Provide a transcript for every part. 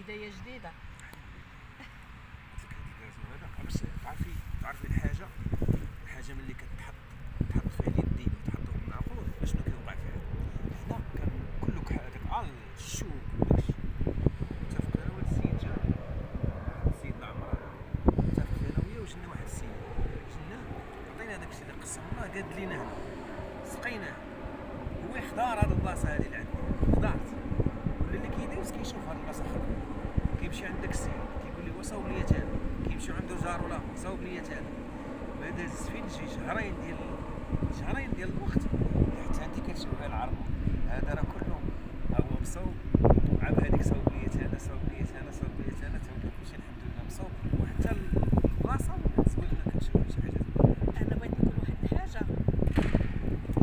بدايه جديده. هذا باش تعرفي الحاجه ملي تحط فيها اليدين وتحطهم بالمعقول شنو كيوقع فيها. هنا كان كلك هذاك الشوك وداكشي متفق انا والسيد جا السيد العمر متفق انا وياه وجنا واحد السيد جنا عطينا داكشي اللي قسم الله قاد لينا هنا سقيناه هو يحضر هاد البلاصه هادي اللي عندنا حضرت ولا اللي كيدوز كيشوف هاد البلاصه خضرا كيمشي عند داك السيد كيقول لي وصاوب ليا تانا كيمشيو عنده جار ولا صاوب ليا تانا ما داز فين شي شهرين ديال الوقت حتى انت كتشوف العرض هذا راه كله هو مصوب عاب هذيك صوب ليا تانا تا كلشي الحمد لله مصوب وحتى البلاصه زوينه كنشوف شي حاجه زوينه. انا بغيت نقول واحد الحاجه،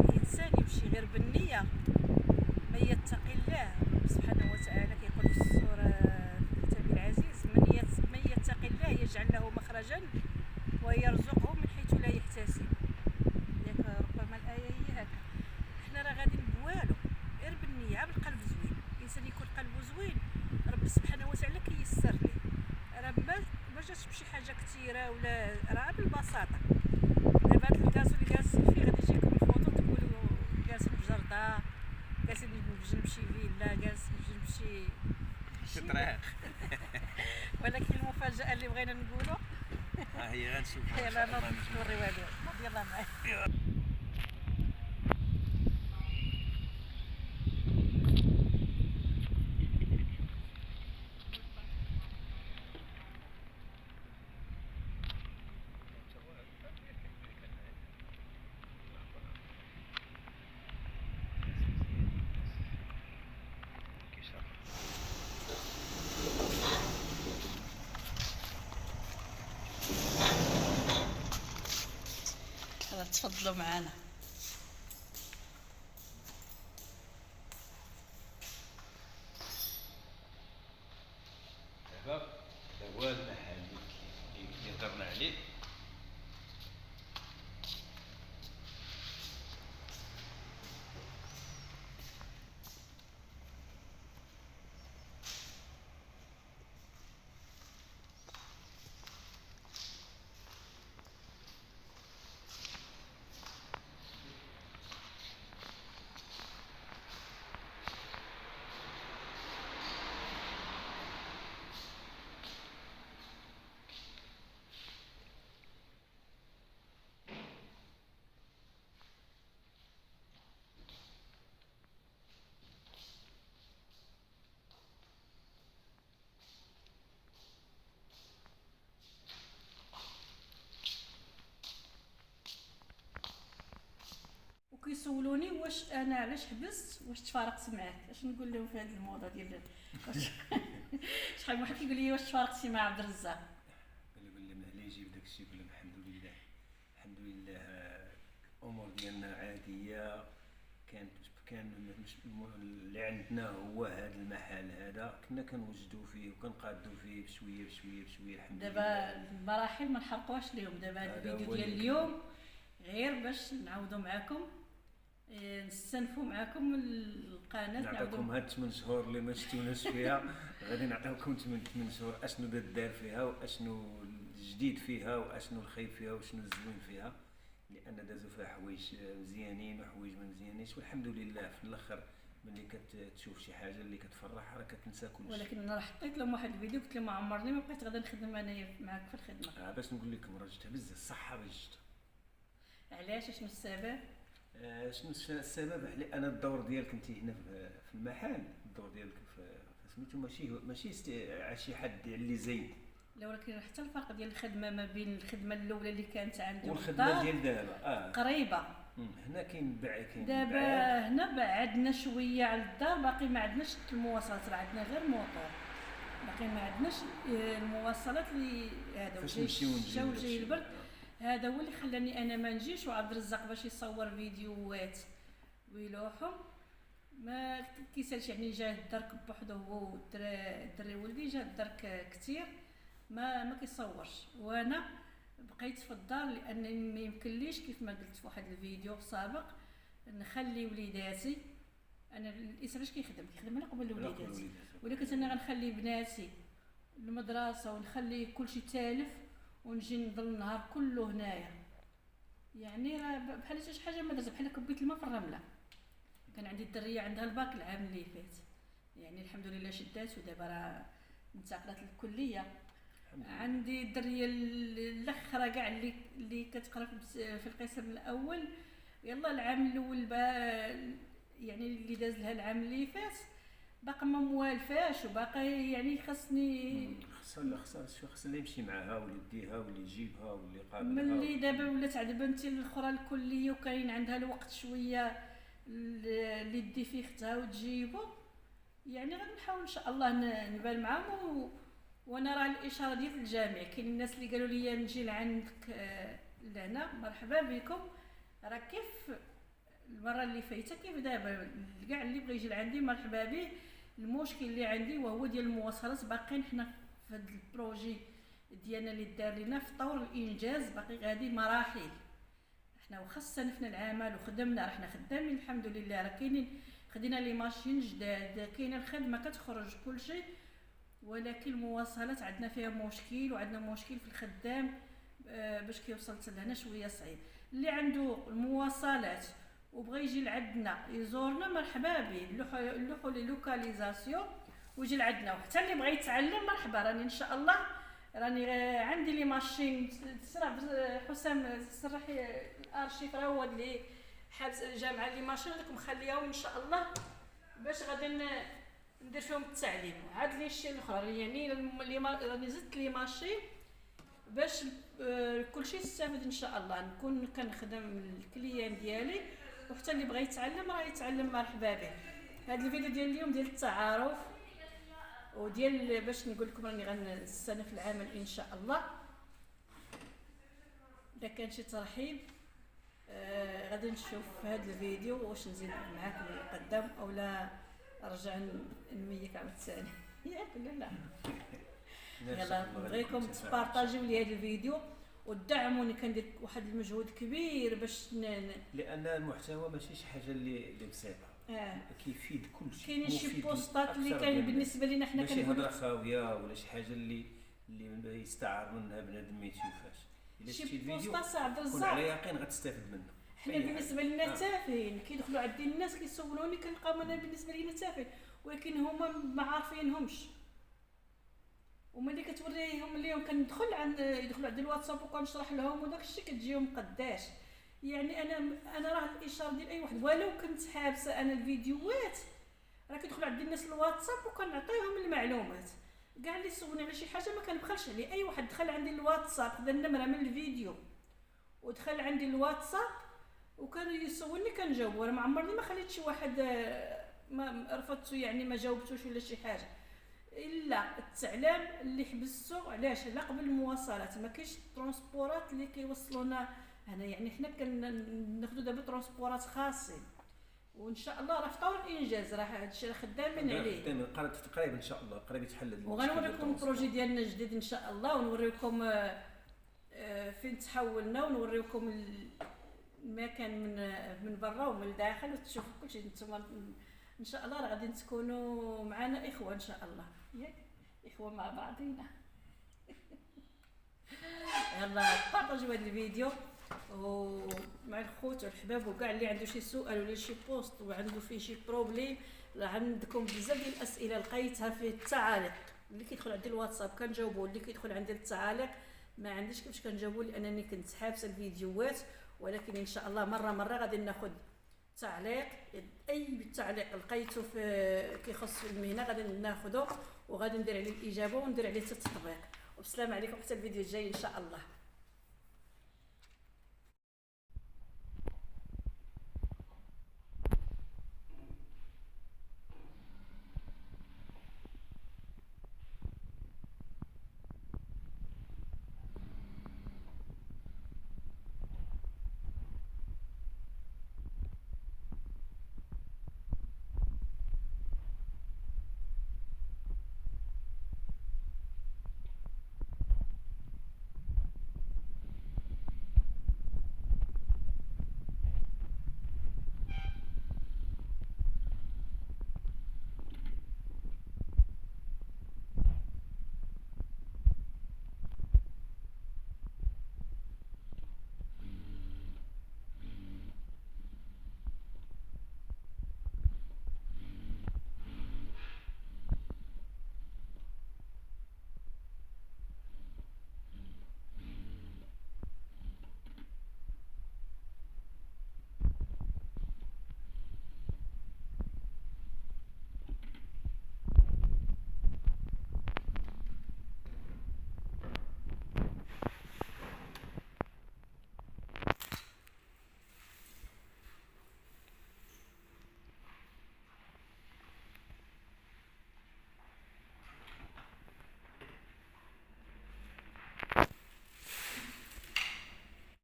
الانسان يمشي غير بالنيه من يتقي الله سبحانه وتعالى كيقول في السوره في كتاب العزيز من يتقي الله يجعل له مخرجا ويرزقه من حيث لا يحتسب. ياك ربما الايه هي هكا. حنا راه غادي بوالو غير بالنيه بالقلب زوين. الانسان يكون قلبه زوين رب سبحانه وتعالى كيسر ليه. راه ما جاتش بشي حاجه كثيره ولا راه بالبساطه. دابا هاد الكاس اللي جالسين فيه غادي يجيكم الفوطو تقولوا جالسين في جردة، جالسين في جنب شي فيلا، جالسين في جنب شي طريق ولكن المفاجاه اللي بغينا نقولوا ها هي غنشوفها يلا نوريوها لكم. يلا معايا. يلا تفضلوا معنا. دابا هذا هو المحل اللي هضرنا عليه. وكيسولوني واش انا علاش حبست، واش تفارقت معاك. اش نقول لهم في هذه الموضه ديال شحال من واحد كيقول لي واش تفارقتي مع عبد الرزاق. قال لي من عليه يجيب داكشي يقول لهم الحمد لله الامور ديالنا عاديه. كان مش اللي عندنا هو هذا المحل هذا كنا كنوجدوا فيه وكنقادوا فيه بشويه الحمد لله. دابا المراحل ما نحرقوهاش لهم. دابا هذا الفيديو ديال اليوم غير باش نعاودوا معكم نستنفوا معكم القناه. نعطيكم هاد 8 شهور اللي ما شفتوناش فيها غادي نعطيكم 8 شهور اشنو دار فيها واشنو الجديد فيها واشنو الخايب فيها واشنو الزوين فيها، لان دازوا فيها حوايج مزيانين وحوايج ما مزيانينش والحمد لله. في الاخر ملي كتشوف شي حاجه اللي كتفرح راه كتنسى كلشي. ولكن انا حطيت لهم واحد الفيديو قلت لهم عمرني ما بقيت غادي نخدم انايا معاك في الخدمه. باش نقول لكم راه جبتها بزاف الصحه باش جبت. علاش؟ شنو السبب؟ شنو السبب؟ لان الدور ديالك انت هنا في المحل، الدور ديالك في سميتو ماشي شي حد اللي زايد. لا ولكن حتى الفرق ديال الخدمه ما بين الخدمه الاولى اللي كانت عندي والخدمه ديال دابا قريبه. هنا كاين دابا هنا بعدنا شويه على الدار، باقي ما عندناش المواصلات، راه عندنا غير موطور، باقي ما عندناش المواصلات اللي هذا فاش نمشيو جاي البرد. هذا هو اللي خلاني انا ما نجيش. وعبد الرزاق باش يصور فيديوهات ويلوحهم ما كيسالش، يعني جا الدرك بوحدو هو والدري ولدي جا الدرك كثير ما كيصورش. وانا بقيت في الدار لان ما يمكنليش كيف ما قلت في واحد الفيديو سابق نخلي وليداتي انا الانسان اش كيخدم على قبل على الوليدات، الوليدات. ولا كنت انا غنخلي بناتي المدرسه ونخلي كلشي تالف ونجي نضل النهار كله هنايا. يعني راه بحال شي حاجه ما درت، بحال كبيت الماء في الرمله. كان عندي الدريه عندها الباك العام اللي فات، يعني الحمد لله شدات ودابا راه انتقلت للكليه. عندي الدريه الاخرى كاع اللي كتقرا في القسم الاول، يلا العام الاول يعني اللي داز لها العام اللي فات باقا ما موالفاش، وباقي يعني خاصني خاصها الشخص اللي يمشي معاها واللي يديها واللي يجيبها واللي يقابلها. ملي دابا ولات عند بنتي الاخرى الكليه وكاين عندها الوقت شويه اللي دي فيه اختها وتجيبو، يعني غادي نحاول ان شاء الله نبان معاهم. وانا راه الاشاره ديال الجامع، كاين الناس اللي قالوا لي نجي لعندك لهنا، مرحبا بكم. راه كيف المره اللي فايته كيف دابا كاع اللي بغى يجي لعندي مرحبا به. المشكل اللي عندي وهو ديال المواصلات، باقيين حنا في هذا البروجي ديالنا اللي دار لينا في طور الانجاز، باقي غادي مراحل. حنا واخا استنفنا العمل وخدمنا، راه حنا خدامين الحمد لله، راه كاينين خدينا لي ماشين جداد، كاينه الخدمه كتخرج كلشي، ولكن المواصلات عندنا فيها مشكل، وعندنا مشكل في الخدام باش كيوصل لهنا شويه صعيب. اللي عنده المواصلات وبغى يجي لعندنا يزورنا مرحبا به، نلوحوا لي لوكاليزاسيون ويجي لعندنا. وحتى اللي بغى يتعلم مرحبا، راني ان شاء الله راني عندي لي ماشين. تسرع حسام سرحي الارشيف، راه هو اللي حابس الجامعه لي ماشين هذوك مخلياهم ان شاء الله باش غادي ندير فيهم التعليم. عاد لي الشيء الاخرى يعني راني زدت لي ماشين باش كلشي يستافد ان شاء الله، نكون كنخدم الكليان ديالي، وحتى اللي بغى يتعلم راه يتعلم مرحبا به. هذا الفيديو ديال اليوم ديال التعارف وديال باش نقول لكم راني غنستنف العمل ان شاء الله. اذا كان شي ترحيب غادي نشوف في هذا الفيديو واش نزيد معاكم للقدام اولا ارجع نميك عاود ثاني ياك ولا لا. يلا نبغيكم تبارطاجيو لي هذا الفيديو ودعموني، كندير واحد المجهود كبير باش لان المحتوى ماشي شي حاجه اللي بسيطه، كيفيد كلشي. كاينين شي بوستات اللي كاين بالنسبه لينا حنا ماشي هضره خاويه ولا شي حاجه اللي يستعار منها بنادم ما يشوفهاش. الا شفتي الفيديو كون على يقين غتستافد منه. حنا بالنسبه لنا تافهين، كيدخلوا عندي الناس كيسولوني كنلقاو انا بالنسبه لينا تافهين، ولكن هما ما عارفينهمش. وملي كتوريهم اليوم كندخل يدخلوا عند الواتساب وكنشرح لهم وداك الشيء كتجيهم قداش. يعني انا راه الاشاره ديال اي واحد، ولو كنت حابسه انا الفيديوهات راه كيدخلوا عند الناس الواتساب وكنعطيهم المعلومات. كاع اللي سولني على شي حاجه ما كنبخلش عليه. اي واحد دخل عندي الواتساب خدا النمره من الفيديو ودخل عندي الواتساب وكان يسولني كنجاوب، وانا ما عمرني ما خليت شي واحد ما رفضته يعني ما جاوبتوش ولا شي حاجه. الا التعلام اللي حبستو علاش؟ لا قبل المواصلات ما كاينش ترونسبورات اللي كيوصلونا هنا، يعني حنا كناخذوا دابا ترونسبورات خاصين، وان شاء الله راه في طور الانجاز، راه هذا الشيء راه خدامين عليه قريب ان شاء الله قريب يتحل. وغنوريكم البروجي ديالنا الجديد ان شاء الله، ونوريكم فين تحولنا، ونوريكم المكان من برا ومن الداخل، وتشوفوا كلشي نتوما ان شاء الله. راه غادي تكونوا معنا اخوه ان شاء الله، ياك اخوه مع بعضينا. يلا بارطاجيو هذا الفيديو ومع الخوت والحباب وكاع اللي عنده شي سؤال ولا شي بوست وعنده فيه شي بروبليم. راه عندكم بزاف ديال الاسئله لقيتها في التعاليق، اللي كيدخل عندي الواتساب كنجاوبوا، اللي كيدخل عندي التعاليق ما عنديش كيفاش كنجاوبوا لانني كنت حابسه الفيديوهات. ولكن ان شاء الله مره غادي ناخذ تعليق، اي تعليق لقيته في كيخص المهنه غادي ناخذه وغادي ندير عليه الاجابه وندير عليه التطبيق. والسلام عليكم حتى الفيديو الجاي ان شاء الله.